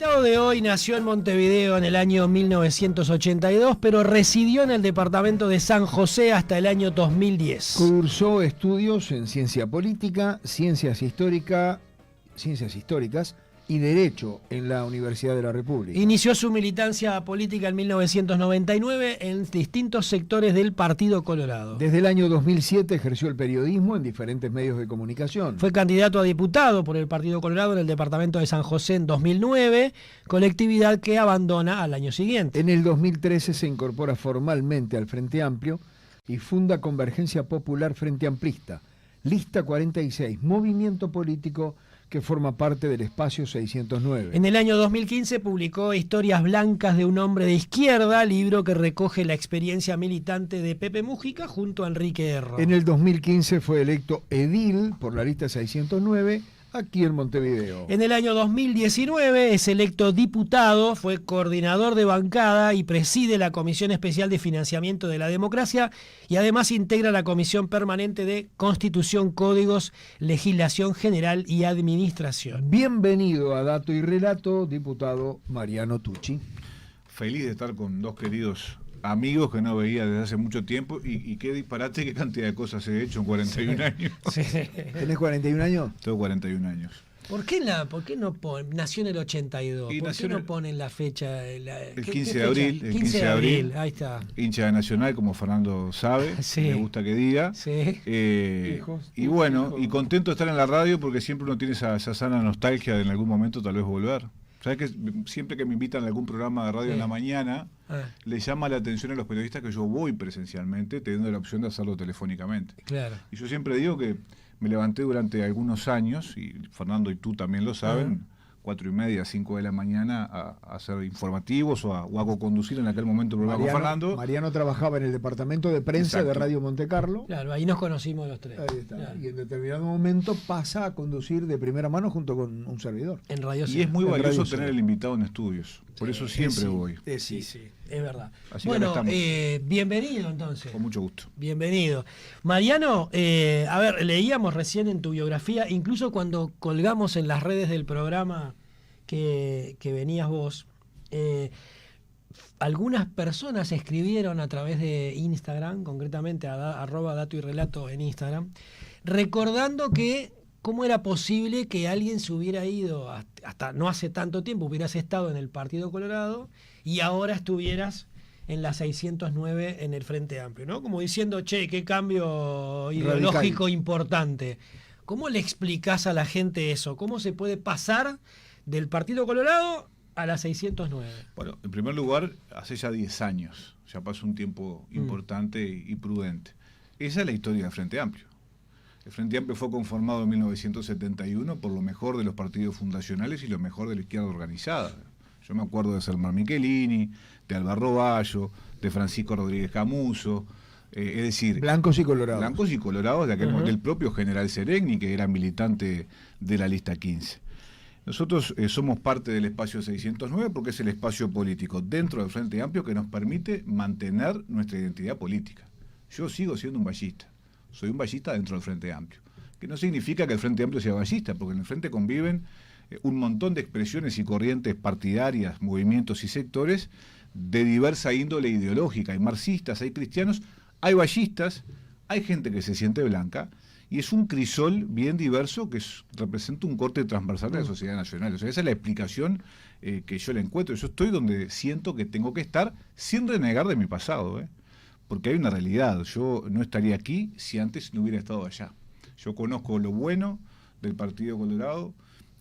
El invitado de hoy nació en Montevideo en el año 1982, pero residió en el departamento de San José hasta el año 2010. Cursó estudios en ciencia política, ciencias históricas y Derecho en la Universidad de la República. Inició su militancia política en 1999 en distintos sectores del Partido Colorado. Desde el año 2007 ejerció el periodismo en diferentes medios de comunicación. Fue candidato a diputado por el Partido Colorado en el departamento de San José en 2009, colectividad que abandona al año siguiente. En el 2013 se incorpora formalmente al Frente Amplio y funda Convergencia Popular Frente Amplista, Lista 46, movimiento político que forma parte del Espacio 609. En el año 2015 publicó Historias Blancas de un hombre de izquierda, libro que recoge la experiencia militante de Pepe Mújica junto a Enrique Erro. En el 2015 fue electo edil por la Lista 609 aquí en Montevideo. En el año 2019 es electo diputado, fue coordinador de bancada y preside la Comisión Especial de Financiamiento de la Democracia y además integra la Comisión Permanente de Constitución, Códigos, Legislación General y Administración. Bienvenido a Dato y Relato, diputado Mariano Tucci. Feliz de estar con dos queridos amigos que no veía desde hace mucho tiempo y qué disparate, qué cantidad de cosas he hecho en 41 años. Sí. ¿Tenés 41 años? Tengo 41 años. ¿Por qué no ponen? Nació en el 82. ¿Por qué no ponen la fecha? El 15 de abril. El 15 de abril, ahí está. Hincha de Nacional, como Fernando sabe, Sí. me gusta que diga. Sí. Y bueno, y contento de estar en la radio porque siempre uno tiene esa sana nostalgia de en algún momento tal vez volver. ¿Sabes que siempre que me invitan a algún programa de radio en la mañana, le llama la atención a los periodistas que yo voy presencialmente, teniendo la opción de hacerlo telefónicamente? Claro. Y yo siempre digo que me levanté durante algunos años, y Fernando y tú también lo saben, 4:30, 5 de la mañana a hacer informativos o a conducir en aquel momento el programa con Fernando. Mariano trabajaba en el departamento de prensa de Radio Monte Carlo. Claro, ahí nos conocimos los tres. Ahí está. Claro. Y en determinado momento pasa a conducir de primera mano junto con un servidor. En Radio Y Cero. es muy En valioso Radio tener Cero. el invitado en estudios. Por eso siempre voy. Sí, es verdad. Así que bueno, acá estamos. bienvenido entonces. Con mucho gusto. Bienvenido. Mariano, a ver, leíamos recién en tu biografía, incluso cuando colgamos en las redes del programa que venías vos, algunas personas escribieron a través de Instagram, concretamente @ Dato y Relato en Instagram, recordando que cómo era posible que alguien se hubiera ido hasta no hace tanto tiempo, hubieras estado en el Partido Colorado y ahora estuvieras en la 609 en el Frente Amplio, ¿no? Como diciendo, che, qué cambio ideológico importante. ¿Cómo le explicás a la gente eso? ¿Cómo se puede pasar del Partido Colorado a la 609? Bueno, en primer lugar, hace ya 10 años, ya pasó un tiempo importante y prudente. Esa es la historia del Frente Amplio. El Frente Amplio fue conformado en 1971 por lo mejor de los partidos fundacionales y lo mejor de la izquierda organizada. Yo me acuerdo de Selmar Michelini, de Alvaro Bayo, de Francisco Rodríguez Camuso, es decir... Blancos y colorados. Blancos y colorados de aquel momento, del propio general Seregni, que era militante de la Lista 15. Nosotros somos parte del espacio 609 porque es el espacio político dentro del Frente Amplio que nos permite mantener nuestra identidad política. Yo sigo siendo un vallista, soy un vallista dentro del Frente Amplio, que no significa que el Frente Amplio sea vallista, porque en el Frente conviven un montón de expresiones y corrientes partidarias, movimientos y sectores de diversa índole ideológica. Hay marxistas, hay cristianos, hay vallistas, hay gente que se siente blanca, y es un crisol bien diverso que representa un corte transversal de la sociedad nacional. O sea, esa es la explicación que yo le encuentro. Yo estoy donde siento que tengo que estar sin renegar de mi pasado, porque hay una realidad. Yo no estaría aquí si antes no hubiera estado allá. Yo conozco lo bueno del Partido Colorado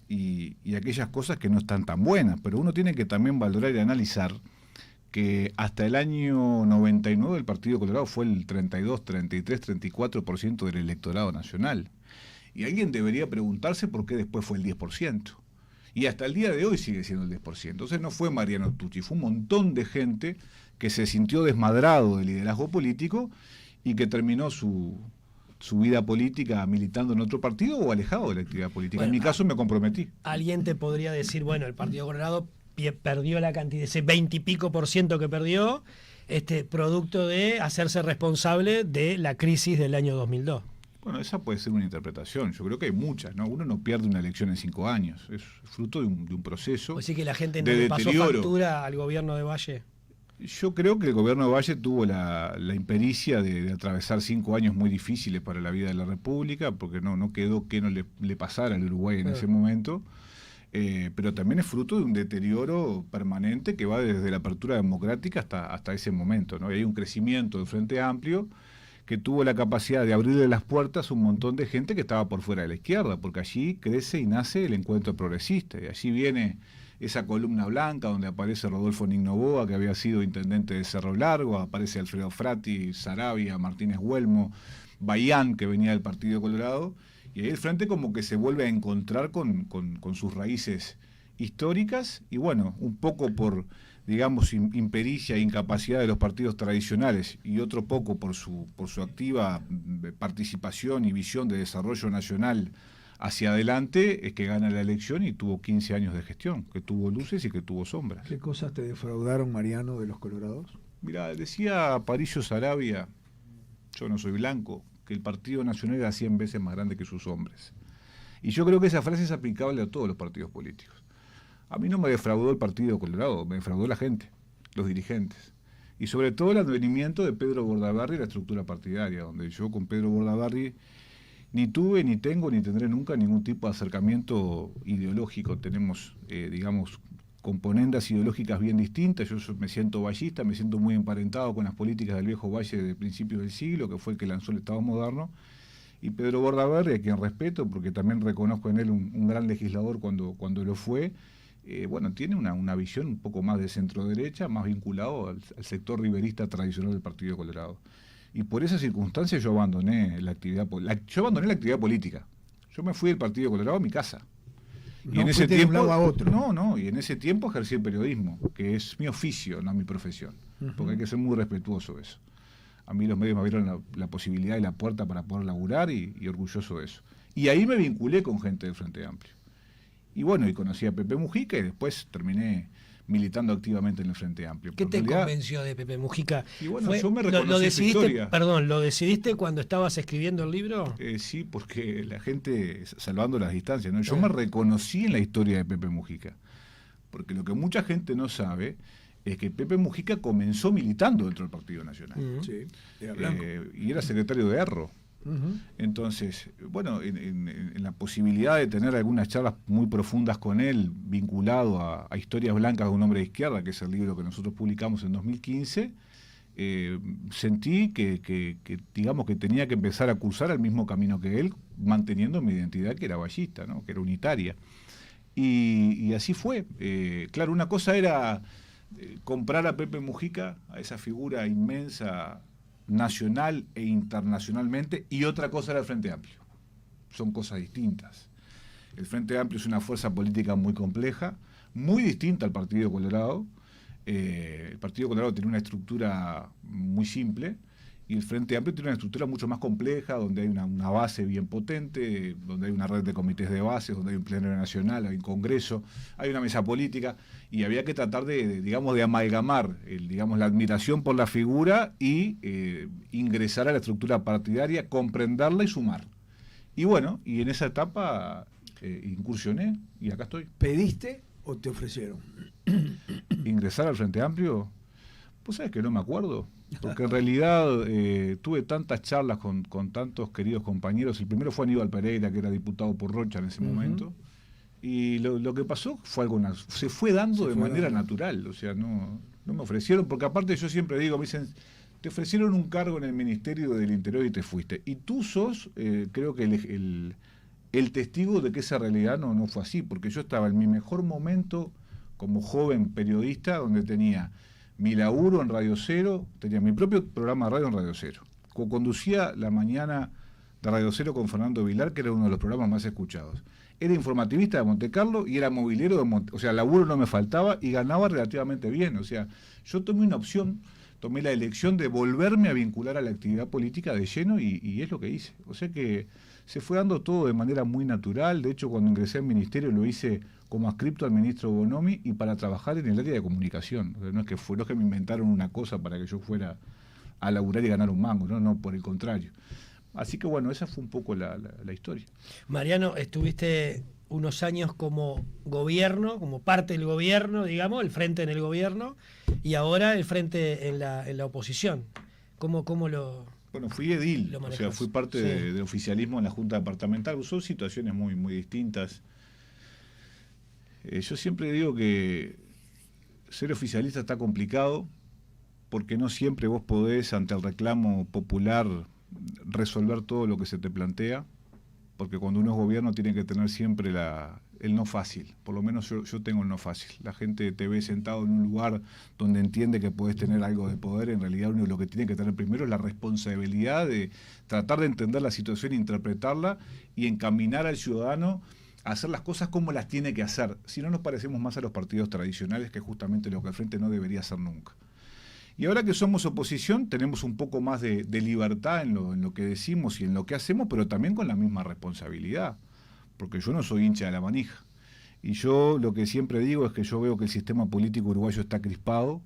y aquellas cosas que no están tan buenas, pero uno tiene que también valorar y analizar que hasta el año 99 el Partido Colorado fue el 32, 33, 34% del electorado nacional. Y alguien debería preguntarse por qué después fue el 10%. Y hasta el día de hoy sigue siendo el 10%. Entonces no fue Mariano Tucci, fue un montón de gente que se sintió desmadrado del liderazgo político y que terminó su vida política militando en otro partido o alejado de la actividad política. Bueno, en mi caso me comprometí. Alguien te podría decir, bueno, el Partido Colorado perdió la cantidad, ese 20 y pico % que perdió, producto de hacerse responsable de la crisis del año 2002. Bueno, esa puede ser una interpretación. Yo creo que hay muchas, ¿no? Uno no pierde una elección en 5 años. Es fruto de un proceso. O sea que la gente no de le pasó deterioro. factura al gobierno de Valle. Yo creo que el gobierno de Valle tuvo la impericia de atravesar 5 años muy difíciles para la vida de la República, porque no quedó que no le pasara al Uruguay en ese momento. Pero también es fruto de un deterioro permanente que va desde la apertura democrática hasta ese momento, ¿no? Y hay un crecimiento del Frente Amplio que tuvo la capacidad de abrirle las puertas a un montón de gente que estaba por fuera de la izquierda, porque allí crece y nace el encuentro progresista, y allí viene esa columna blanca donde aparece Rodolfo Nignoboa, que había sido intendente de Cerro Largo, aparece Alfredo Frati, Sarabia, Martínez Huelmo, Bayán, que venía del Partido Colorado, y ahí el Frente como que se vuelve a encontrar con sus raíces históricas, y bueno, un poco por, digamos, impericia e incapacidad de los partidos tradicionales, y otro poco por su activa participación y visión de desarrollo nacional hacia adelante, es que gana la elección y tuvo 15 años de gestión, que tuvo luces y que tuvo sombras. ¿Qué cosas te defraudaron, Mariano, de los colorados? Mirá, decía Parillo Sarabia, yo no soy blanco, que el Partido Nacional era 100 veces más grande que sus hombres. Y yo creo que esa frase es aplicable a todos los partidos políticos. A mí no me defraudó el Partido Colorado, me defraudó la gente, los dirigentes. Y sobre todo el advenimiento de Pedro Bordaberry y la estructura partidaria, donde yo con Pedro Bordaberry ni tuve, ni tengo, ni tendré nunca ningún tipo de acercamiento ideológico. Tenemos, digamos, componendas ideológicas bien distintas. Yo me siento vallista, me siento muy emparentado con las políticas del viejo Valle de principios del siglo, que fue el que lanzó el Estado moderno. Y Pedro Bordaberry, a quien respeto, porque también reconozco en él un gran legislador cuando lo fue, bueno, tiene una visión un poco más de centro-derecha, más vinculado al sector riverista tradicional del Partido Colorado. Y por esa circunstancia yo abandoné la actividad política. Yo me fui del Partido Colorado a mi casa. Y en ese tiempo, de un lado a otro. y en ese tiempo ejercí el periodismo, que es mi oficio, no mi profesión. Porque hay que ser muy respetuoso de eso. A mí los medios me abrieron la posibilidad y la puerta para poder laburar y orgulloso de eso. Y ahí me vinculé con gente del Frente Amplio. Y bueno, y conocí a Pepe Mujica y después terminé militando activamente en el Frente Amplio. ¿Qué te convenció de Pepe Mujica? Y bueno, yo me reconocí su historia. Perdón, ¿lo decidiste cuando estabas escribiendo el libro? Sí, porque la gente, salvando las distancias, ¿no? Yo me reconocí en la historia de Pepe Mujica. Porque lo que mucha gente no sabe es que Pepe Mujica comenzó militando dentro del Partido Nacional. Sí, era blanco. Y era secretario de Erro. Entonces, bueno, en la posibilidad de tener algunas charlas muy profundas con él, vinculado a Historias Blancas de un hombre de izquierda, que es el libro que nosotros publicamos en 2015, sentí que digamos que tenía que empezar a cursar el mismo camino que él, manteniendo mi identidad, que era vallista, ¿no? Que era unitaria. Y así fue. Claro, una cosa era comprar a Pepe Mujica, a esa figura inmensa nacional e internacionalmente, y otra cosa era el Frente Amplio. Son cosas distintas. El Frente Amplio es una fuerza política muy compleja, muy distinta al Partido Colorado. El Partido Colorado tiene una estructura muy simple y el Frente Amplio tiene una estructura mucho más compleja, donde hay una base bien potente, donde hay una red de comités de bases, donde hay un plenario nacional, hay un congreso, hay una mesa política, y había que tratar de amalgamar la admiración por la figura y ingresar a la estructura partidaria, comprenderla y sumar. Y bueno, y en esa etapa incursioné y acá estoy. ¿Pediste o te ofrecieron? ¿Ingresar al Frente Amplio? Pues sabes que no me acuerdo, porque en realidad tuve tantas charlas con tantos queridos compañeros. El primero fue Aníbal Pereira, que era diputado por Rocha en ese momento, y lo que pasó fue se fue dando de manera natural. O sea, no me ofrecieron, porque aparte yo siempre digo, me dicen, te ofrecieron un cargo en el Ministerio del Interior y te fuiste, y tú sos, creo que el testigo de que esa realidad no fue así, porque yo estaba en mi mejor momento como joven periodista, donde tenía mi laburo en Radio Cero, tenía mi propio programa de radio en Radio Cero. Conducía la mañana de Radio Cero con Fernando Vilar, que era uno de los programas más escuchados. Era informativista de Monte Carlo y era movilero de o sea, laburo no me faltaba y ganaba relativamente bien. O sea, yo tomé la elección de volverme a vincular a la actividad política de lleno y es lo que hice. O sea que se fue dando todo de manera muy natural. De hecho, cuando ingresé al ministerio lo hice como adscripto al ministro Bonomi y para trabajar en el área de comunicación. O sea, no es que me inventaron una cosa para que yo fuera a laburar y ganar un mango, no, por el contrario. Así que bueno, esa fue un poco la historia. Mariano, estuviste unos años como gobierno, como parte del gobierno, digamos, el frente en el gobierno, y ahora el frente en la oposición. ¿Cómo lo...? Bueno, fui edil, o sea, fui parte sí. del oficialismo en la Junta Departamental. Son situaciones muy, muy distintas. Yo siempre digo que ser oficialista está complicado porque no siempre vos podés, ante el reclamo popular, resolver todo lo que se te plantea, porque cuando uno es gobierno tiene que tener siempre el no fácil. Por lo menos yo tengo el no fácil. La gente te ve sentado en un lugar donde entiende que podés tener algo de poder. En realidad uno lo que tiene que tener primero es la responsabilidad de tratar de entender la situación, interpretarla y encaminar al ciudadano a hacer las cosas como las tiene que hacer. Si no, nos parecemos más a los partidos tradicionales, que es justamente lo que el Frente no debería hacer nunca. Y ahora que somos oposición, tenemos un poco más de libertad en lo que decimos y en lo que hacemos, pero también con la misma responsabilidad, porque yo no soy hincha de la manija. Y yo lo que siempre digo es que yo veo que el sistema político uruguayo está crispado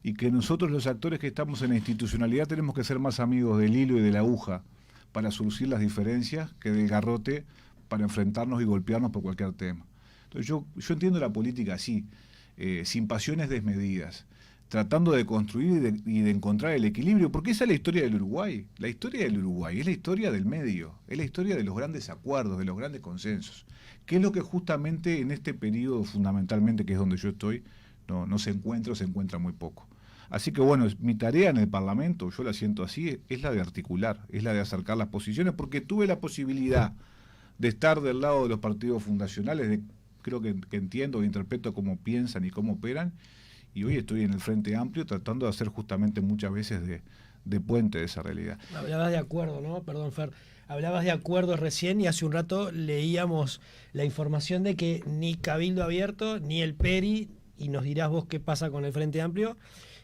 y que nosotros los actores que estamos en la institucionalidad tenemos que ser más amigos del hilo y de la aguja para surcir las diferencias que del garrote para enfrentarnos y golpearnos por cualquier tema. Entonces yo entiendo la política así, sin pasiones desmedidas, tratando de construir y de encontrar el equilibrio, porque esa es la historia del Uruguay. La historia del Uruguay es la historia del medio, es la historia de los grandes acuerdos, de los grandes consensos, que es lo que justamente en este periodo fundamentalmente, que es donde yo estoy, no se encuentra muy poco. Así que bueno, mi tarea en el Parlamento, yo la siento así, es la de articular, es la de acercar las posiciones, porque tuve la posibilidad de estar del lado de los partidos fundacionales, creo que entiendo e interpreto cómo piensan y cómo operan, y hoy estoy en el Frente Amplio tratando de hacer justamente muchas veces de puente de esa realidad. Hablabas de acuerdo, ¿no? Perdón, Fer. Hablabas de acuerdos recién y hace un rato leíamos la información de que ni Cabildo Abierto, ni el PERI, y nos dirás vos qué pasa con el Frente Amplio,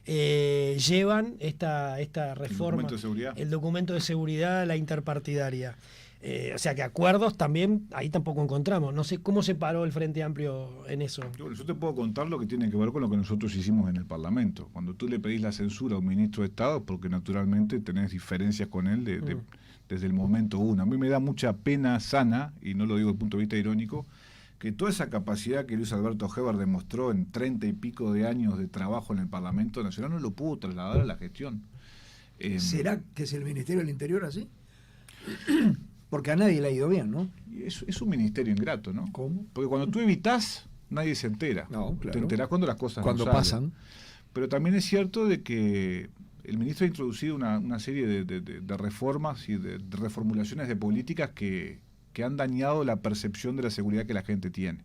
llevan esta reforma, el documento de seguridad, la interpartidaria. O sea que acuerdos también ahí tampoco encontramos. No sé cómo se paró el Frente Amplio en eso. Yo te puedo contar lo que tiene que ver con lo que nosotros hicimos en el Parlamento. Cuando tú le pedís la censura a un ministro de Estado, porque naturalmente tenés diferencias con él desde el momento uno. A mí me da mucha pena sana, y no lo digo desde el punto de vista irónico, que toda esa capacidad que Luis Alberto Heber demostró en 30 y pico de años de trabajo en el Parlamento Nacional no lo pudo trasladar a la gestión. ¿Será que es el Ministerio del Interior así? Porque a nadie le ha ido bien, ¿no? Es un ministerio ingrato, ¿no? ¿Cómo? Porque cuando tú evitás, nadie se entera. No, claro. Te enterás cuando las cosas cuando no pasan. Pero también es cierto de que el ministro ha introducido una serie de reformas y de reformulaciones de políticas que han dañado la percepción de la seguridad que la gente tiene.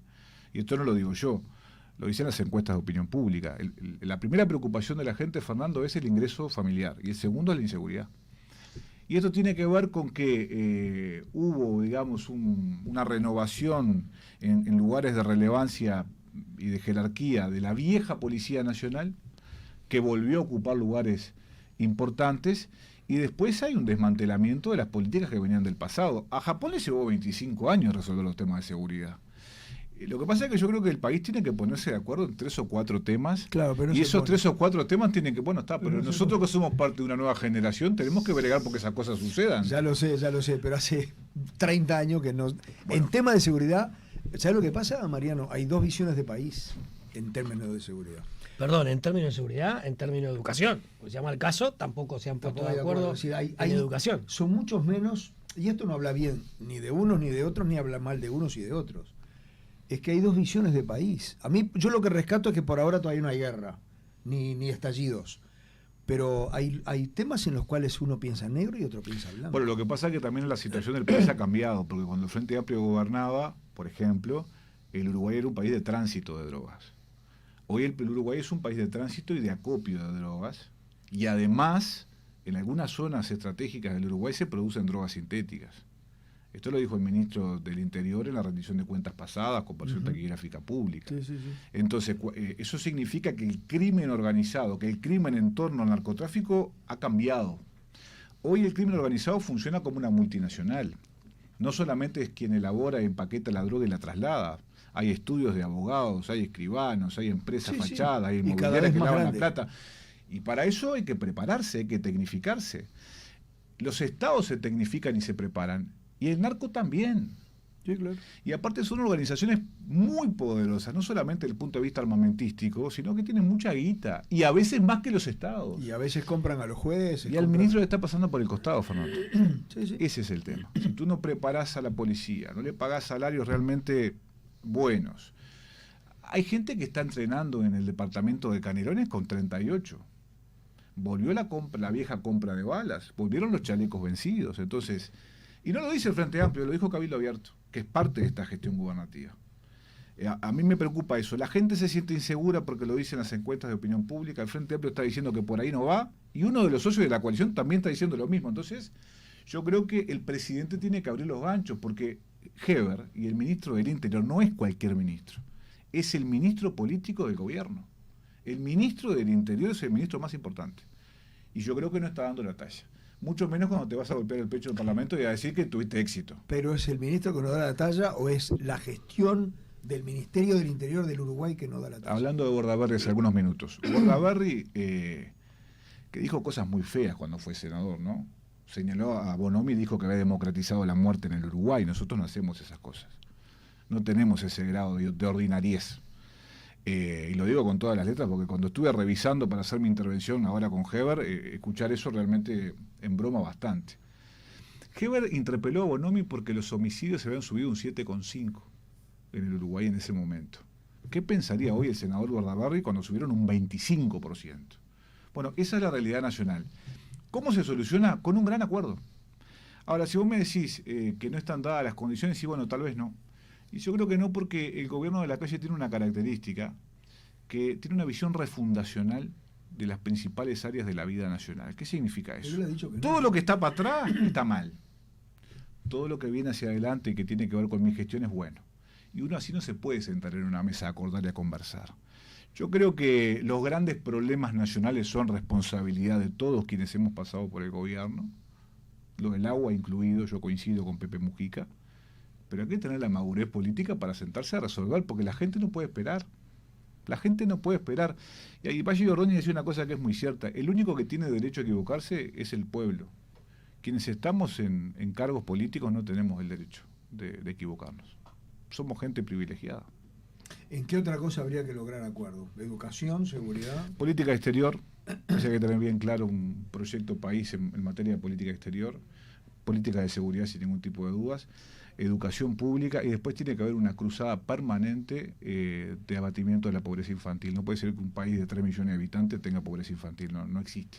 Y esto no lo digo yo, lo dicen las encuestas de opinión pública. La primera preocupación de la gente, Fernando, es el ingreso familiar y el segundo es la inseguridad. Y esto tiene que ver con que hubo, digamos, una renovación en lugares de relevancia y de jerarquía de la vieja Policía Nacional, que volvió a ocupar lugares importantes, y después hay un desmantelamiento de las políticas que venían del pasado. A Japón le llevó 25 años resolver los temas de seguridad. Lo que pasa es que yo creo que el país tiene que ponerse de acuerdo en 3 o 4 temas, claro, pero y esos 3 o 4 temas tienen que, pero nosotros que somos parte de una nueva generación tenemos que bregar porque esas cosas sucedan. Ya lo sé, pero hace 30 años que no... En tema de seguridad, ¿sabes lo que pasa, Mariano? Hay 2 visiones de país en términos de seguridad. Perdón, en términos de seguridad, en términos de educación. Pues se llama el caso, tampoco se han puesto de acuerdo en educación. Son muchos menos, y esto no habla bien ni de unos ni de otros, ni habla mal de unos y de otros. Es que hay 2 visiones de país. A mí, yo lo que rescato es que por ahora todavía no hay guerra, ni estallidos. Pero hay temas en los cuales uno piensa negro y otro piensa blanco. Bueno, lo que pasa es que también la situación del país ha cambiado, porque cuando el Frente Amplio gobernaba, por ejemplo, el Uruguay era un país de tránsito de drogas. Hoy el Uruguay es un país de tránsito y de acopio de drogas, y además, en algunas zonas estratégicas del Uruguay se producen drogas sintéticas. Esto lo dijo el ministro del Interior en la rendición de cuentas pasadas, comparación taquigráfica pública. Sí. Entonces, eso significa que el crimen organizado, que el crimen en torno al narcotráfico ha cambiado. Hoy el crimen organizado funciona como una multinacional. No solamente es quien elabora y empaqueta la droga y la traslada. Hay estudios de abogados, hay escribanos, hay empresas fachadas, hay inmobiliarias que lavan la plata. Y para eso hay que prepararse, hay que tecnificarse. Los estados se tecnifican y se preparan, y el narco también. Sí, claro. Y aparte son organizaciones muy poderosas, no solamente desde el punto de vista armamentístico, sino que tienen mucha guita, y a veces más que los estados. Y a veces compran a los jueces. Y al ministro le está pasando por el costado, Fernando. Sí, sí. Ese es el tema. Si tú no preparás a la policía, no le pagás salarios realmente buenos. Hay gente que está entrenando en el departamento de Canelones con 38. Volvió la vieja compra de balas, volvieron los chalecos vencidos. Entonces, y no lo dice el Frente Amplio, lo dijo Cabildo Abierto, que es parte de esta gestión gubernativa. A mí me preocupa eso. La gente se siente insegura porque lo dicen las encuestas de opinión pública. El Frente Amplio está diciendo que por ahí no va, y uno de los socios de la coalición también está diciendo lo mismo. Entonces, yo creo que el presidente tiene que abrir los ganchos, porque Heber y el ministro del Interior no es cualquier ministro, es el ministro político del gobierno. El ministro del Interior es el ministro más importante. Y yo creo que no está dando la talla. Mucho menos cuando te vas a golpear el pecho del Parlamento y a decir que tuviste éxito. ¿Pero es el ministro que no da la talla o es la gestión del Ministerio del Interior del Uruguay que no da la talla? Hablando de Bordaberry hace algunos minutos. Bordaberry, que dijo cosas muy feas cuando fue senador, ¿no? Señaló a Bonomi y dijo que había democratizado la muerte en el Uruguay. Nosotros no hacemos esas cosas. No tenemos ese grado de ordinariez. Y lo digo con todas las letras porque cuando estuve revisando para hacer mi intervención ahora con Heber, escuchar eso realmente embroma bastante. Heber interpeló a Bonomi porque los homicidios se habían subido un 7,5 en el Uruguay en ese momento. ¿Qué pensaría hoy el senador Bordaberry cuando subieron un 25%? Bueno, esa es la realidad nacional. ¿Cómo se soluciona? Con un gran acuerdo. Ahora, si vos me decís que no están dadas las condiciones, sí, bueno, tal vez no. Y yo creo que no, porque el gobierno de la calle tiene una característica, que tiene una visión refundacional de las principales áreas de la vida nacional. ¿Qué significa eso? Todo lo que está para atrás está mal. Todo lo que viene hacia adelante y que tiene que ver con mi gestión es bueno. Y uno así no se puede sentar en una mesa a acordar y a conversar. Yo creo que los grandes problemas nacionales son responsabilidad de todos quienes hemos pasado por el gobierno, lo del agua incluido. Yo coincido con Pepe Mujica, pero hay que tener la madurez política para sentarse a resolver, porque la gente no puede esperar. La gente no puede esperar. Y ahí Valle Ordóñez decía una cosa que es muy cierta: el único que tiene derecho a equivocarse es el pueblo. Quienes estamos en cargos políticos no tenemos el derecho de equivocarnos. Somos gente privilegiada. ¿En qué otra cosa habría que lograr acuerdo? ¿Educación, seguridad? Política exterior. Hay que tener bien claro un proyecto país en materia de política exterior. Política de seguridad sin ningún tipo de dudas. Educación pública, y después tiene que haber una cruzada permanente de abatimiento de la pobreza infantil. No puede ser que un país de 3 millones de habitantes tenga pobreza infantil, no existe.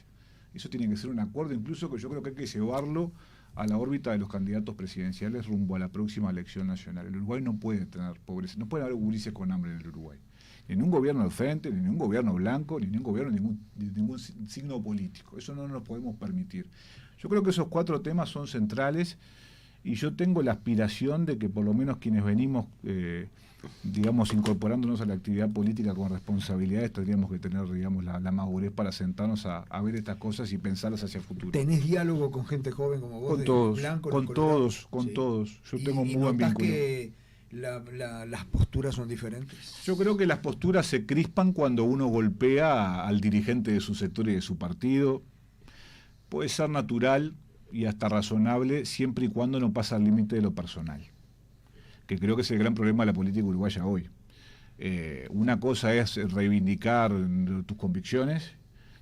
Eso tiene que ser un acuerdo, incluso que yo creo que hay que llevarlo a la órbita de los candidatos presidenciales rumbo a la próxima elección nacional. El Uruguay no puede tener pobreza, no puede haber gurises con hambre en el Uruguay. Ni en un gobierno del frente, ni en un gobierno blanco, ni en un gobierno de ningún signo político. Eso no nos podemos permitir. Yo creo que esos 4 temas son centrales. Y yo tengo la aspiración de que por lo menos quienes venimos, digamos, incorporándonos a la actividad política con responsabilidades, tendríamos que tener, digamos, la madurez para sentarnos a ver estas cosas y pensarlas hacia el futuro. ¿Tenés diálogo con gente joven como vos? Con todos, blanco, con todos, con todos. Yo tengo muy buen vínculo. Que las posturas son diferentes. Yo creo que las posturas se crispan cuando uno golpea al dirigente de su sector y de su partido. Puede ser natural y hasta razonable, siempre y cuando no pasa el límite de lo personal, que creo que es el gran problema de la política uruguaya hoy. Una cosa es reivindicar tus convicciones,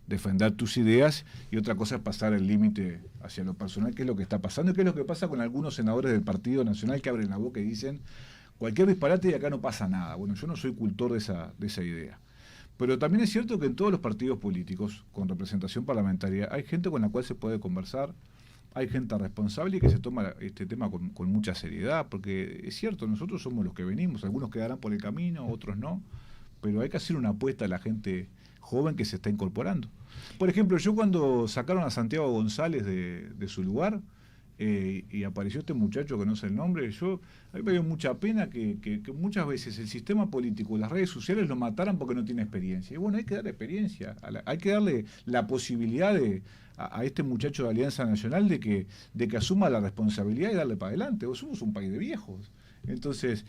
defender tus ideas, y otra cosa es pasar el límite hacia lo personal, que es lo que está pasando, y que es lo que pasa con algunos senadores del Partido Nacional que abren la boca y dicen cualquier disparate y acá no pasa nada. Bueno, yo no soy cultor de esa idea. Pero también es cierto que en todos los partidos políticos con representación parlamentaria hay gente con la cual se puede conversar, hay gente responsable y que se toma este tema con mucha seriedad, porque es cierto, nosotros somos los que venimos, algunos quedarán por el camino, otros no, pero hay que hacer una apuesta a la gente joven que se está incorporando. Por ejemplo, yo cuando sacaron a Santiago González de su lugar, y apareció este muchacho que no sé el nombre, a mí me dio mucha pena que muchas veces el sistema político, las redes sociales lo mataran porque no tiene experiencia. Y bueno, hay que darle experiencia, hay que darle la posibilidad a este muchacho de Alianza Nacional de que asuma la responsabilidad y darle para adelante. Somos un país de viejos. Entonces,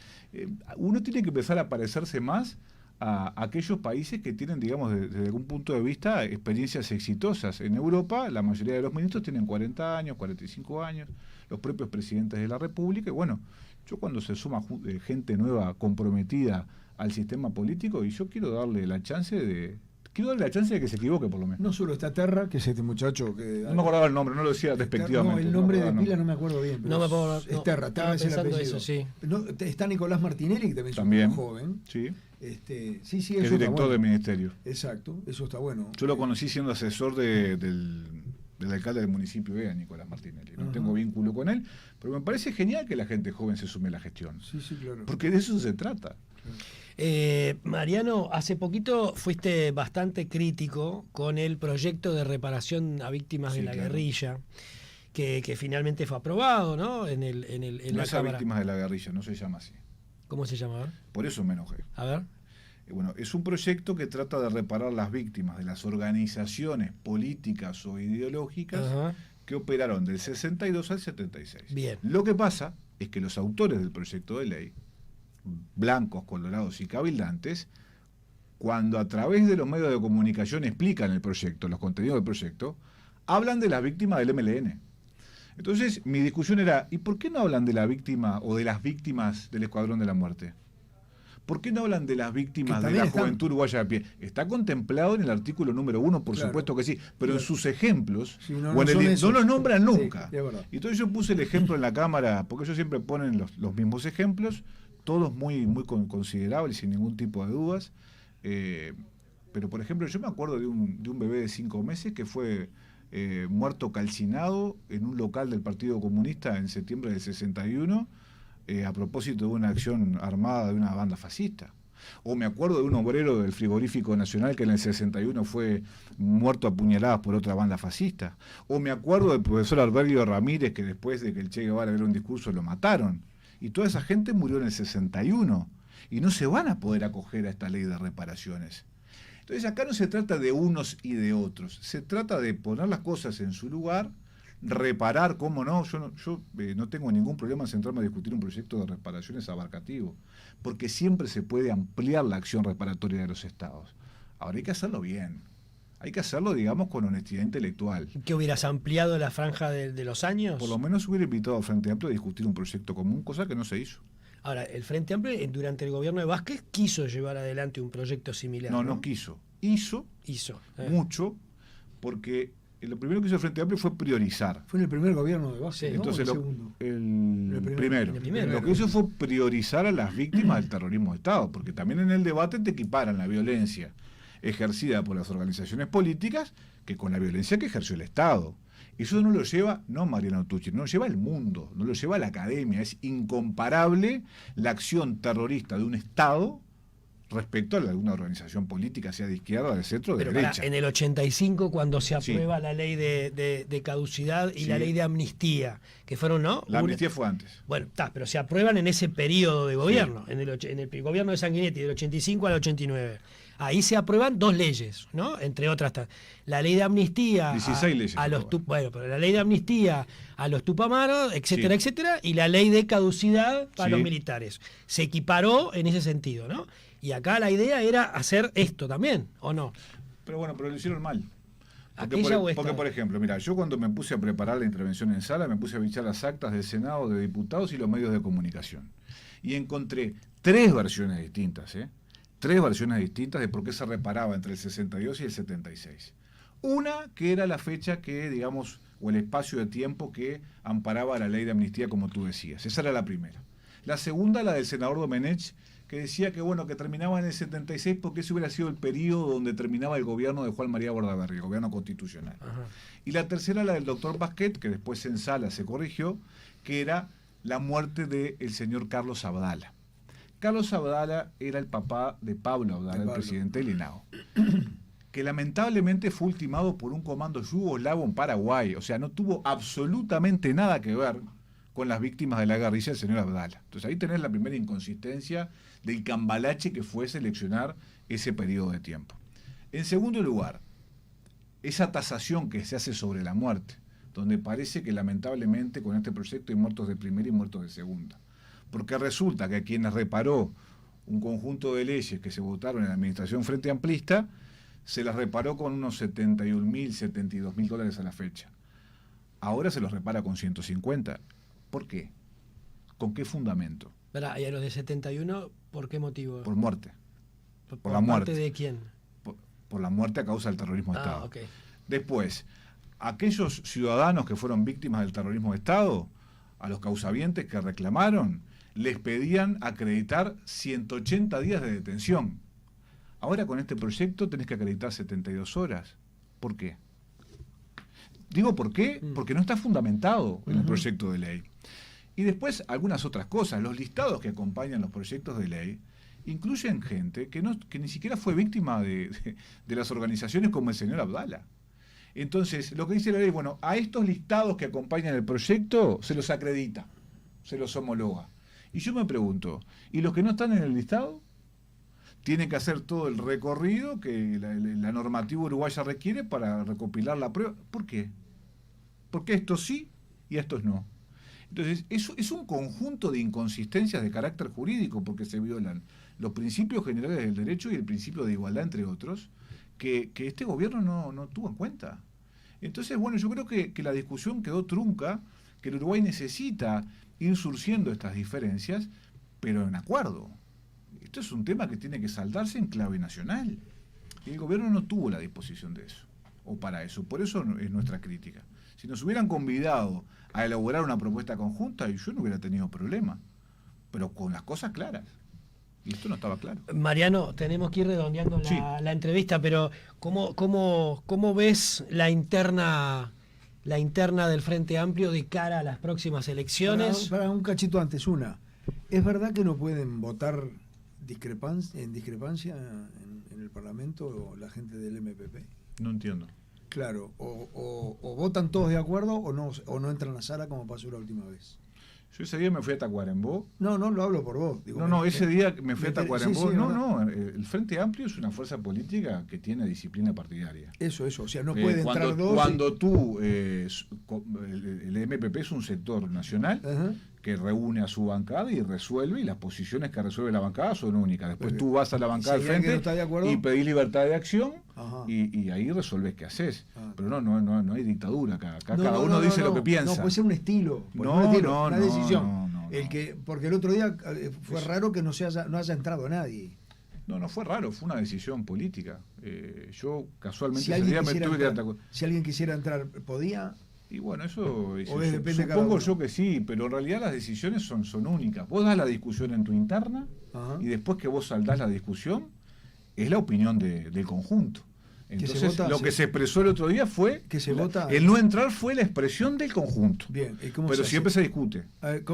uno tiene que empezar a parecerse más a aquellos países que tienen, digamos, desde algún punto de vista, experiencias exitosas. En Europa, la mayoría de los ministros tienen 40 años, 45 años, los propios presidentes de la República. Y bueno, yo cuando se suma gente nueva comprometida al sistema político, y yo quiero darle la chance de que se equivoque, por lo menos. No solo está Terra, que es este muchacho que... No me acordaba el nombre, no lo decía despectivamente. No, el nombre de pila no me acuerdo bien. No me acuerdo. Es Terra, estaba ese el apellido. Eso, sí. No, está Nicolás Martinelli, que también es un joven. Sí. Sí, que es director del ministerio. Exacto, eso está bueno. Yo lo conocí siendo asesor del alcalde del municipio de Nicolás Martinelli. No tengo vínculo con él, pero me parece genial que la gente joven se sume a la gestión. Sí, claro. Porque de eso se trata. Claro. Mariano, hace poquito fuiste bastante crítico con el proyecto de reparación a víctimas de la guerrilla, que finalmente fue aprobado, ¿no? En no la es a Cámara. Víctimas de la guerrilla, no se llama así. ¿Cómo se llama? Por eso me enojé. A ver. Bueno, es un proyecto que trata de reparar las víctimas de las organizaciones políticas o ideológicas que operaron del 62 al 76. Bien. Lo que pasa es que los autores del proyecto de ley, blancos, colorados y cabildantes, cuando a través de los medios de comunicación explican el proyecto, los contenidos del proyecto, hablan de las víctimas del MLN. Entonces, mi discusión era, ¿y por qué no hablan de la víctima o de las víctimas del Escuadrón de la Muerte? ¿Por qué no hablan de las víctimas de la juventud uruguaya de a pie? Está contemplado en el artículo número 1, por supuesto que sí, pero en sus ejemplos, no los nombran nunca. Sí, y entonces yo puse el ejemplo en la Cámara, porque ellos siempre ponen los mismos ejemplos, todos muy considerables, sin ningún tipo de dudas. Pero, por ejemplo, yo me acuerdo de un bebé de 5 meses que fue muerto calcinado en un local del Partido Comunista en septiembre del 61, a propósito de una acción armada de una banda fascista. O me acuerdo de un obrero del Frigorífico Nacional que en el 61 fue muerto a puñaladas por otra banda fascista. O me acuerdo del profesor Alberto Ramírez, que después de que el Che Guevara diera un discurso lo mataron. Y toda esa gente murió en el 61. Y no se van a poder acoger a esta ley de reparaciones. Entonces acá no se trata de unos y de otros. Se trata de poner las cosas en su lugar, reparar, cómo no. Yo no tengo ningún problema en centrarme a discutir un proyecto de reparaciones abarcativo, porque siempre se puede ampliar la acción reparatoria de los estados. Ahora hay que hacerlo bien. Hay que hacerlo, digamos, con honestidad intelectual. ¿Qué hubieras ampliado la franja de los años? Por lo menos hubiera invitado al Frente Amplio a discutir un proyecto común, cosa que no se hizo. Ahora, el Frente Amplio, durante el gobierno de Vázquez, quiso llevar adelante un proyecto similar. No quiso. Hizo mucho, porque lo primero que hizo el Frente Amplio fue priorizar. Fue en el primer gobierno de Vázquez, sí. ¿no? Entonces, el primero. Lo que hizo fue priorizar a las víctimas del terrorismo de Estado, porque también en el debate te equiparan la violencia ejercida por las organizaciones políticas que con la violencia que ejerció el Estado. Eso no lo lleva, no Mariano Tucci, no lo lleva el mundo, no lo lleva la academia. Es incomparable la acción terrorista de un Estado respecto a una organización política, sea de izquierda, de centro o de derecha. En el 85, cuando se aprueba la ley de caducidad y la ley de amnistía, que fueron, ¿no? La amnistía fue antes. Bueno, pero se aprueban en ese periodo de gobierno, en el gobierno de Sanguinetti, del 85 al 89. Ahí se aprueban 2 leyes, ¿no? Entre otras, la ley de amnistía 16 leyes a los pero la ley de amnistía a los tupamaros, etcétera, etcétera, y la ley de caducidad para los militares. Se equiparó en ese sentido, ¿no? Y acá la idea era hacer esto también, ¿o no? Pero bueno, pero lo hicieron mal. Porque, por ejemplo, mira, yo cuando me puse a preparar la intervención en sala, me puse a bichar las actas del Senado, de diputados y los medios de comunicación. Y encontré 3 versiones distintas, 3 versiones distintas de por qué se reparaba entre el 62 y el 76. Una que era la fecha que, digamos, o el espacio de tiempo que amparaba la ley de amnistía, como tú decías. Esa era la primera. La segunda, la del senador Domenech, que decía que bueno, que terminaba en el 76 porque ese hubiera sido el periodo donde terminaba el gobierno de Juan María Bordaberry, el gobierno constitucional. Ajá. Y la tercera, la del doctor Basquet, que después en sala se corrigió, que era la muerte del señor Carlos Abdala. Carlos Abdala era el papá de Pablo Abdala, el presidente del INAO, que lamentablemente fue ultimado por un comando yugoslavo en Paraguay. O sea, no tuvo absolutamente nada que ver con las víctimas de la guerrilla del señor Abdala. Entonces ahí tenés la primera inconsistencia del cambalache que fue seleccionar ese periodo de tiempo. En segundo lugar, esa tasación que se hace sobre la muerte, donde parece que lamentablemente con este proyecto hay muertos de primera y muertos de segunda. Porque resulta que quienes reparó un conjunto de leyes que se votaron en la administración Frente Amplista, se las reparó con unos 71.000, 72.000 dólares a la fecha. Ahora se los repara con 150. ¿Por qué? ¿Con qué fundamento? ¿Y a los de 71, por qué motivo? Por muerte. ¿Por la muerte. ¿De quién? Por la muerte a causa del terrorismo de Estado. Okay. Después, aquellos ciudadanos que fueron víctimas del terrorismo de Estado, a los causavientes que reclamaron, les pedían acreditar 180 días de detención. Ahora con este proyecto tenés que acreditar 72 horas. ¿Por qué? Digo ¿por qué? Porque no está fundamentado en el proyecto de ley. Y después algunas otras cosas. Los listados que acompañan los proyectos de ley incluyen gente que ni siquiera fue víctima de las organizaciones como el señor Abdala. Entonces, lo que dice la ley, bueno, a estos listados que acompañan el proyecto se los acredita, se los homologa. Y yo me pregunto, ¿y los que no están en el listado? Tienen que hacer todo el recorrido que la normativa uruguaya requiere para recopilar la prueba. ¿Por qué? Porque a estos sí y a estos no. Entonces, eso es un conjunto de inconsistencias de carácter jurídico, porque se violan los principios generales del derecho y el principio de igualdad, entre otros, que este gobierno no tuvo en cuenta. Entonces, bueno, yo creo que la discusión quedó trunca, que el Uruguay necesita ir surciendo estas diferencias, pero en acuerdo. Esto es un tema que tiene que saldarse en clave nacional. Y el gobierno no tuvo la disposición de eso, o para eso. Por eso es nuestra crítica. Si nos hubieran convidado a elaborar una propuesta conjunta, yo no hubiera tenido problema, pero con las cosas claras. Y esto no estaba claro. Mariano, tenemos que ir redondeando la entrevista, pero ¿cómo ves la interna del Frente Amplio de cara a las próximas elecciones? Para un cachito antes, ¿es verdad que no pueden votar en discrepancia en el Parlamento la gente del MPP? No entiendo. Claro, o votan todos de acuerdo o no entran a la sala como pasó la última vez. Yo ese día me fui a Tacuarembó. No lo hablo por vos. Digo, ese día me fui a Tacuarembó. Sí, el Frente Amplio es una fuerza política que tiene disciplina partidaria. Eso, o sea, no puede entrar dos. Cuando el MPP es un sector nacional que reúne a su bancada y resuelve, y las posiciones que resuelve la bancada son únicas. Después tú vas a la bancada del Frente y pedís libertad de acción y ahí resolvés qué haces. Pero no hay dictadura acá. Cada uno dice lo que piensa. No, puede ser un estilo. Una decisión. Porque el otro día fue raro que no haya entrado nadie. No fue raro, fue una decisión política. Yo casualmente si ese día me tuve que entrar, si alguien quisiera entrar, ¿podía? Y bueno, eso depende supongo yo que sí, pero en realidad las decisiones son únicas. Vos das la discusión en tu interna y después que vos saldás la discusión, es la opinión del conjunto. Entonces, lo que se expresó el otro día fue que se vota. El no entrar fue la expresión del conjunto. Bien, pero siempre se discute.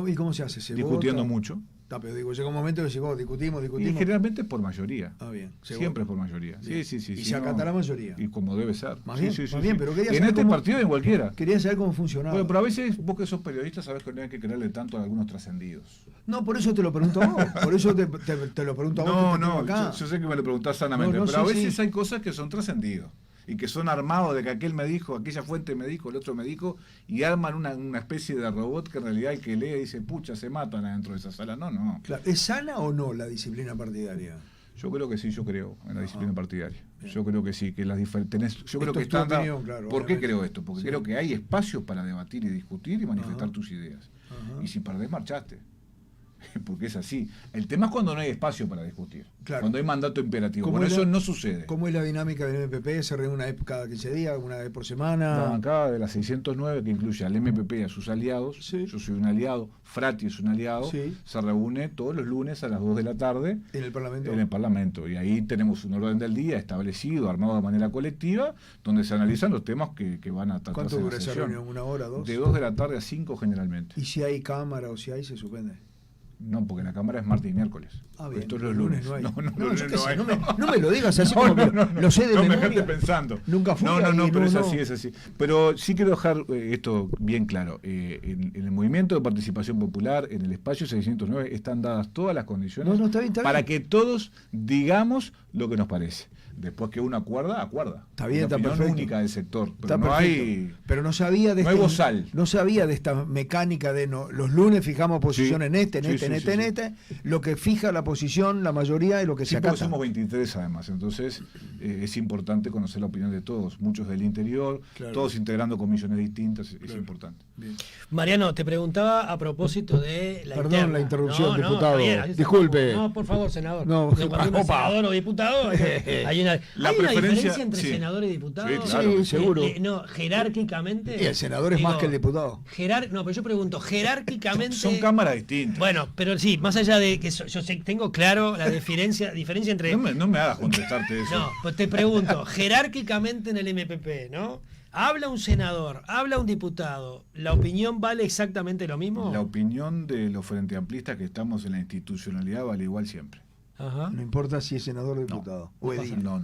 ¿Y cómo se hace? Discutiendo mucho. Pero digo, llega un momento que decís, discutimos. Y generalmente es por mayoría. Bien. Siempre es por mayoría. Sí. Y se acata la mayoría. Y como debe ser. Más bien, pero quería saber en este partido y en cualquiera. Quería saber cómo funcionaba. Bueno, pero a veces vos que sos periodista sabés que no hay que creerle tanto a algunos trascendidos. No, por eso te lo pregunto a vos. Por eso te lo pregunto a vos. Yo sé que me lo preguntás sanamente, pero a veces hay cosas que son trascendidos. Y que son armados de que aquel me dijo, aquella fuente me dijo, el otro me dijo, y arman una especie de robot que en realidad el que lee dice, pucha, se matan adentro de esa sala. No. Claro. ¿Es sana o no la disciplina partidaria? Yo creo que sí, yo creo en la disciplina partidaria. Bien. Yo creo que sí, que las diferentes. Yo creo que está. Claro, ¿por qué creo esto? Porque creo que hay espacios para debatir y discutir y manifestar tus ideas. Y si perdés, marchaste. Porque es así. El tema es cuando no hay espacio para discutir. Claro. Cuando hay mandato imperativo. Bueno, eso no sucede. ¿Cómo es la dinámica del MPP? ¿Se reúne una vez cada 15 días, una vez por semana? La bancada de la 609, que incluye al MPP y a sus aliados, yo soy un aliado, Frati es un aliado, se reúne todos los lunes a las 2 de la tarde. ¿En el Parlamento? En el Parlamento. Y ahí tenemos un orden del día establecido, armado de manera colectiva, donde se analizan los temas que van a tratarse. ¿Cuánto dura esa reunión? ¿1 hora, 2? De 2 de la tarde a 5 generalmente. ¿Y si hay cámara o si hay, se suspende? No, porque la cámara es martes y miércoles. Bien. Esto es los lunes. No hay. No me lo digas así como que lo sé de memoria. No me dejaste pensando. Nunca fui. Pero es así. Pero sí quiero dejar esto bien claro. En el movimiento de participación popular, en el espacio 609, están dadas todas las condiciones está bien. Para que todos digamos lo que nos parece. Después que uno acuerda. Está bien, está perfecto. Única del sector. Pero no hay. Pero no sabía de no hay bozal. No sabía de esta mecánica de los lunes fijamos posición en este. TNT, lo que fija la posición, la mayoría y lo que se Sí, porque acata. somos 23 además, entonces es importante conocer la opinión de todos, muchos del interior, Claro. todos integrando comisiones distintas, es importante. Bien. Mariano, te preguntaba a propósito de la Perdón interna. la interrupción, No, diputado. está bien, ahí está. Disculpe. No, por favor, senador. No, Cuando uno es opa. senador o diputado, hay una preferencia- diferencia entre sí. senador y diputado. Sí, claro. Sí, seguro. No, jerárquicamente. Y el senador es más que el diputado. No, pero yo pregunto, jerárquicamente. Son cámaras distintas. Bueno, pero sí, más allá de que yo tengo claro la diferencia entre. No me hagas contestarte eso. No, pues te pregunto, jerárquicamente en el MPP, ¿no? Habla un senador, habla un diputado, ¿la opinión vale exactamente lo mismo? La opinión de los frente amplistas que estamos en la institucionalidad vale igual siempre. Ajá. No importa si es senador o No, diputado. no, o edil. no.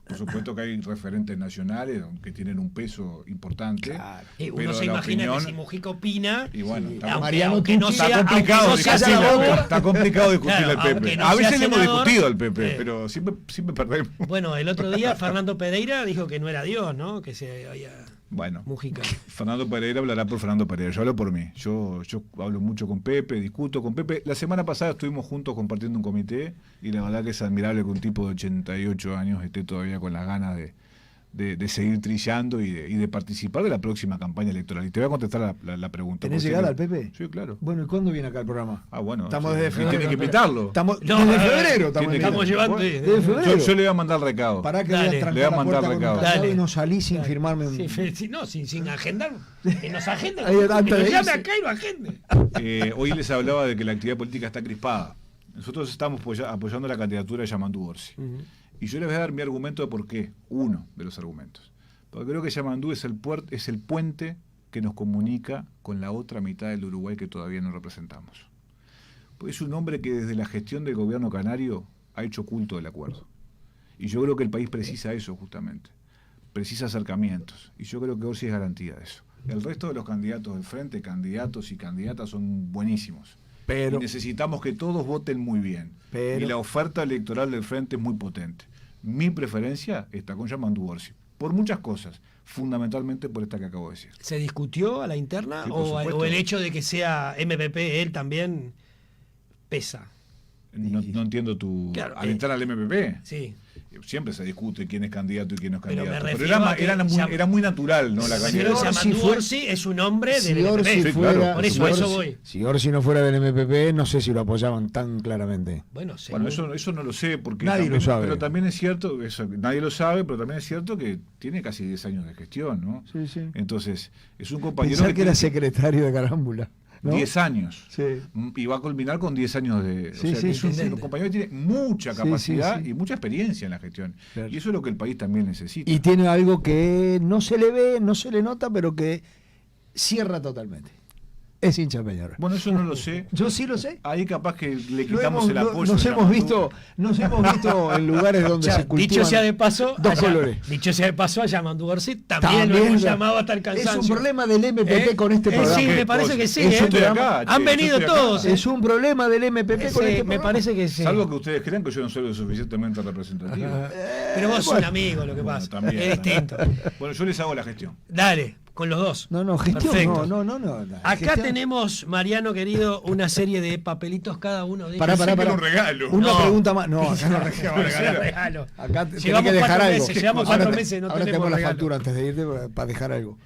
Por supuesto que hay referentes nacionales que tienen un peso importante. Claro. Uno pero se la imagina opinión- que si Mujica opina, Y bueno, está, Mariano aunque no Tucci, sea, está complicado, aunque no sea discutir la senador, boca. está complicado discutir Claro, al PP. aunque no A sea veces hemos senador, discutido al PP, eh. pero siempre perdemos. bueno, el otro día Fernando Pereira dijo que no era Dios, ¿no? Que se había Bueno, Mujica. Fernando Pereira hablará por Fernando Pereira. Yo hablo por mí. Yo hablo mucho con Pepe, discuto con Pepe. La semana pasada estuvimos juntos compartiendo un comité y la verdad que es admirable que un tipo de 88 años esté todavía con las ganas de seguir trillando y de participar de la próxima campaña electoral. Y te voy a contestar la pregunta. ¿Tenés porque llegada sé al que- PP? Sí, claro. Bueno, ¿y cuándo viene acá el programa? Ah, bueno. Estamos sí. desde Y febrero. tiene que invitarlo. Estamos No, desde febrero. tiene que- estamos llevando. Desde febrero. Yo le voy a mandar recado. Pará que Dale. voy a trancar Le voy a la mandar puerta con un recado. candado Dale. y no salí sin Dale. firmarme un... Sin agendar. Que nos agenden. Ahí, Que antes nos de llame irse. acá y lo agende. Hoy les hablaba de que la actividad política está crispada. Nosotros estamos apoyando la candidatura de Yamandu Orsi. Y yo les voy a dar mi argumento de por qué. Uno de los argumentos. Porque creo que Yamandu es el puente que nos comunica con la otra mitad del Uruguay que todavía no representamos. Porque es un hombre que desde la gestión del gobierno canario ha hecho culto del acuerdo. Y yo creo que el país precisa eso justamente. Precisa acercamientos. Y yo creo que Orsi es garantía de eso. El resto de los candidatos del frente, candidatos y candidatas son buenísimos. Pero- Y necesitamos que todos voten muy bien. Pero- Y la oferta electoral del frente es muy potente. Mi preferencia está con Yamandu Orsi. Por muchas cosas. Fundamentalmente por esta que acabo de decir. ¿Se discutió a la interna Sí, por supuesto. o el hecho de que sea MPP él también pesa? No entiendo tu... Claro, al entrar al MPP. Sí. Siempre se discute quién es candidato y quién no es Pero me candidato. Pero refiero a que era muy natural, ¿no? La Pero candidatura. Si Yamandu fue- Orsi es un hombre Si del Orsi MPP. Sí, claro, fuera, por eso, si a eso Orsi- voy. Si Orsi no fuera del MPP, no sé si lo apoyaban tan claramente. Bueno, Bueno, según- eso no lo sé, porque Nadie también, lo sabe. pero también es cierto, nadie lo sabe, pero también es cierto que tiene casi 10 años de gestión, ¿no? Sí, sí. Entonces, es un compañero Pensar que era tiene secretario de Carámbula, ¿no? 10 años. Sí. Y va a culminar con 10 años de... Sí, o sea, sí, que es un intendente. compañero que tiene mucha Sí, capacidad sí, sí. y mucha experiencia en la gestión. Claro. Y eso es lo que el país también necesita. Y tiene algo que no se le ve, no se le nota, pero que cierra totalmente. Es hincha Peñarol. Bueno, eso no lo sé. Yo sí lo sé. Ahí capaz que le Lo quitamos hemos- el lo- apoyo. nos de hemos Yamandu. visto en lugares donde O sea, se cultivan dicho sea de paso, dos colores. dicho sea de paso, a Yamandu Orsi también lo hemos llamado hasta el cansancio. Es un problema del MPP con este programa. Sí, me ¿Qué parece cosa? que sí. Es un Estoy programa- acá, Han che, venido yo estoy acá. todos. Es un problema del MPP con Sí, este me programa. parece que sí. Salvo que ustedes crean que yo no soy lo suficientemente representativo. Pero vos sos Bueno. un amigo, lo que Bueno, pasa. también, Es distinto. Bueno, yo les hago la gestión. Dale, con los dos. No, gestión, Perfecto. no. Acá Gestión. tenemos, Mariano querido, una serie de papelitos cada uno de ellos. Pará. Siempre lo regalo. Una No. pregunta más. No, acá no Regalo. regalo. Acá tenés Llevamos que dejar 4 algo. meses, llevamos Ahora 4 te- meses, no ahora tenemos tengo la regalo. factura antes de irte para dejar algo.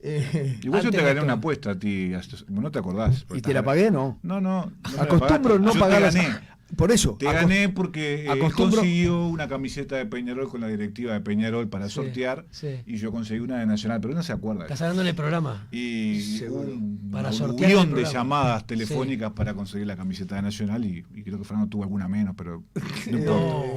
Y vos yo Antes te de gané todo. una apuesta a ti. No te acordás. ¿Y te la pagué? No. No. Acostumbro no Yo pagar te las... gané. Por eso. Te gané porque acostumbro- consiguió una camiseta de Peñarol con la directiva de Peñarol para Sí, sortear sí. y yo conseguí una de Nacional, pero no se acuerda. Estás hablando en el programa. Y Seguro. un Para sortear el aluvión de programa. llamadas telefónicas para conseguir la camiseta de Nacional y creo que Fernando tuvo alguna menos, pero no importa.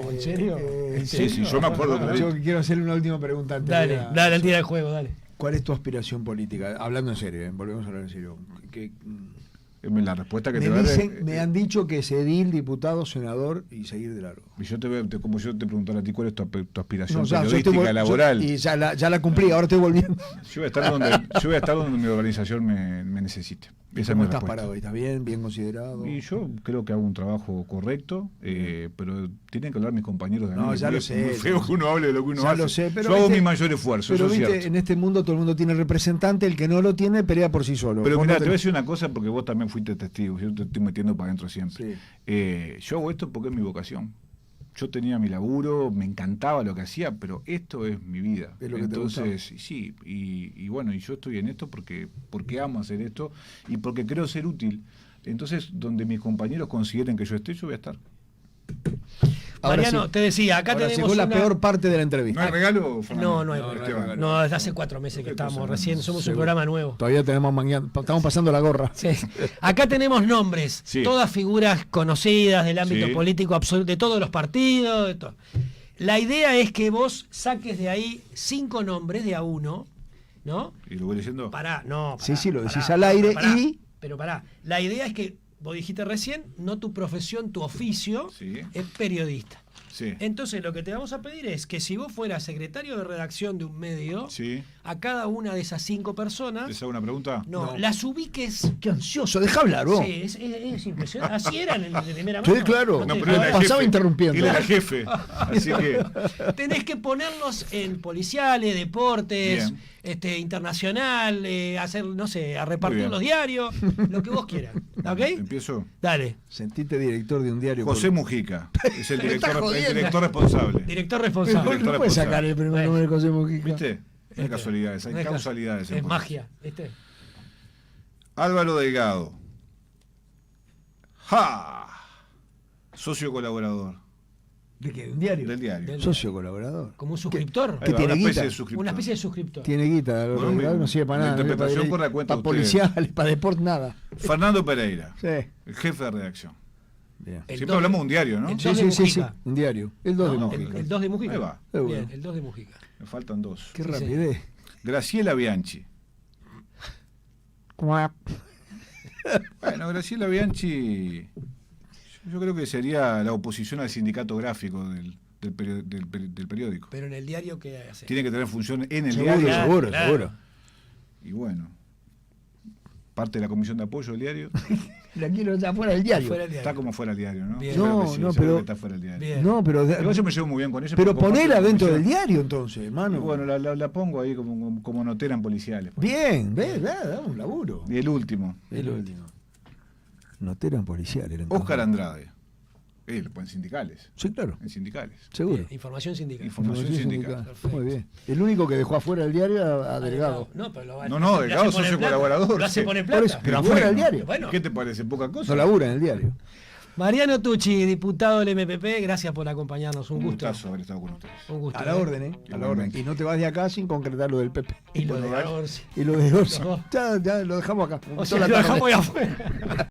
No, ¿en serio? ¿En Sí, serio? yo me acuerdo que Yo quiero hacerle una última pregunta antes. Dale, de la- dale, al tira del juego, dale. ¿Cuál es tu aspiración política? Hablando en serio, volvemos a hablar en serio. La respuesta que Me, te voy a dar dicen, me han dicho que es edil, diputado, senador y seguir de largo. y yo como yo te preguntara a ti cuál es tu aspiración No, ya, yo periodística, estoy vol- laboral. y ya la cumplí, ahora estoy volviendo. Yo voy a estar donde mi organización me necesite. Esa es ¿Cómo mi estás respuesta. parado ahí? ¿Estás bien? ¿Bien considerado? Y yo creo que hago un trabajo correcto, pero tienen que hablar mis compañeros de mí. No, ya Muy- lo sé, muy feo que uno hable de lo que uno ya hace. lo sé, pero yo hago viste- mi mayor esfuerzo, Pero eso es viste, cierto. en este mundo todo el mundo tiene representante, el que no lo tiene pelea por sí solo. Pero Vos mira, no te voy a decir una cosa porque vos también fuiste testigo, yo te estoy metiendo para adentro siempre. Yo hago esto porque es mi vocación. Yo tenía mi laburo, me encantaba lo que hacía, pero esto es mi vida. Es lo que te Entonces, sí, y bueno, y yo estoy en esto porque amo hacer esto y porque creo ser útil. Entonces, donde mis compañeros consideren que yo esté, yo voy a estar. Ahora Mariano, sí. te decía, acá Ahora tenemos llegó la una... peor parte de la ¿No entrevista. hay regalo, Fernando? No, no hay Esteban. regalo. No, desde hace 4 meses que Qué estamos, cosa, recién ¿no? somos un Seguro. programa nuevo. Todavía tenemos mañana, estamos pasando la gorra. Sí. Acá tenemos nombres, Sí. todas figuras conocidas del ámbito Sí. político absoluto, de todos los partidos, de todo. La idea es que vos saques de ahí 5 nombres de a uno, ¿no? ¿Y lo voy leyendo? Pará, no. Sí, pará, sí, lo pará, decís al aire pará, y- Pero pará, la idea es que, vos dijiste recién, no tu profesión, tu oficio Sí. es periodista. Sí. Entonces lo que te vamos a pedir es que si vos fueras secretario de redacción de un medio, Sí. a cada una de esas 5 personas, ¿Les hago una pregunta? no, No. las ubiques. Qué ansioso, deja hablar vos. Sí, es impresionante. Así eran de primera mano. Sí, claro. No, te- pero él era el pasaba jefe. interrumpiendo. Él era el jefe. Así que. Tenés que ponerlos en policiales, deportes, Bien. internacional, hacer, no sé, a Muy repartir bien. los diarios, lo que vos quieras. ¿Ok? Empiezo. Dale. Sentiste director de un diario. José Mujica. Es el Me estás director jodiendo. responsable. Director Pero responsable. no puedes sacar el primer nombre de José Mujica. ¿Viste? No hay Este. casualidades, hay No es ca- causalidades. en Es política. magia, ¿viste? Álvaro Delgado. ¡Ja! Socio colaborador ¿De qué? ¿De un diario? del diario. Del- Socio colaborador. Como un suscriptor. ¿Qué Ahí va, tiene una especie guita? de suscriptor. Una especie de suscriptor. Tiene guita, Bueno, no sirve para la nada. interpretación corre a cuenta para de ustedes. policiales, para deporte, nada. Fernando Pereira, Sí. el jefe de redacción. Bien. El Siempre dos- hablamos de un diario, ¿no? el Sí, dos de sí, sí, sí, Mujica. un diario. El 2 de No, Mujica. el 2 de Mujica. Ahí va. Qué bueno. Bien, el 2 de Mujica. Me faltan dos. Qué Sí, sí. rapidez. Graciela Bianchi. Bueno, Graciela Bianchi, yo creo que sería la oposición al sindicato gráfico del periódico. Pero en el diario, ¿qué hace? Tiene que tener función en el Seguro, diario. Claro, seguro, claro. seguro. Y bueno, parte de la comisión de apoyo del diario. La quiero ya fuera del diario. Fuera del diario. Está como fuera el diario, ¿no? Bien. Yo creo No, que sí, no, seguro pero- que está fuera el diario. Bien. No, pero, Igual yo me llevo muy bien con ella. pero porque comparto ponela la dentro del comisión. diario entonces, hermano. Y bueno, la pongo ahí como notera en policiales. pues. Bien, ves, da un laburo. Y el último, El último. Notera en policial. Era entonces. Óscar Andrade. En sindicales. Sí, claro, En sindicales. seguro. Bien, información sindical. Información sindical. Perfecto. Muy bien. El único que dejó afuera del diario a Delgado. No, pero lo va No, lo Delgado hace poner socio plata. colaborador, Lo hace sí. poner Por eso, plata. pero Y afuera del bueno, diario. Bueno. ¿Qué te parece? ¿Poca cosa? No labura en el diario. Mariano Tucci, diputado del MPP, gracias por acompañarnos. Un Un gusto. gustazo haber estado con ustedes. Un gusto. A la orden, ¿eh? A la orden. Igualmente. Y no te vas de acá sin concretar lo del PP. Y lo de Orsi. Y lo de Orsi. No. Ya lo dejamos acá. O sea, lo dejamos ahí afuera.